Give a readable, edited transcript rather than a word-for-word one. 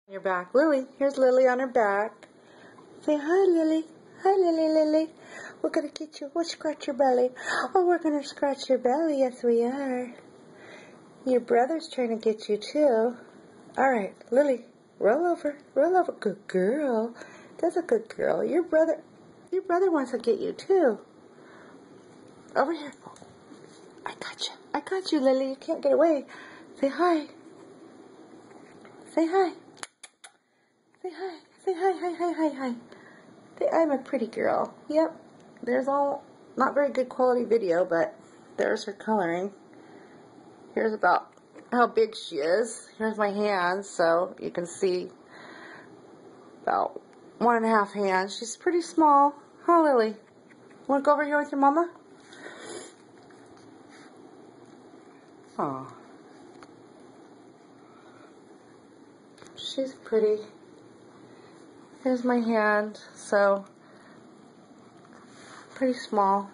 Your back. Lily. Here's Lily on her back. Say hi, Lily. Hi, Lily, Lily. We're going to get you. We'll scratch your belly. Oh, we're going to scratch your belly. Yes, we are. Your brother's trying to get you, too. All right, Lily. Roll over. Roll over. Good girl. That's a good girl. Your brother wants to get you, too. Over here. I got you. I got you, Lily. You can't get away. Say hi. Say hi. Say hi. Say hi, hi, hi, hi, hi. Say, I'm a pretty girl. Yep. There's all not very good quality video, but there's her coloring. Here's about how big she is. Here's my hands, so you can see about 1.5 hands. She's pretty small. Huh, Lily? Want to go over here with your mama? Aw. She's pretty. Here's my hand, so pretty small.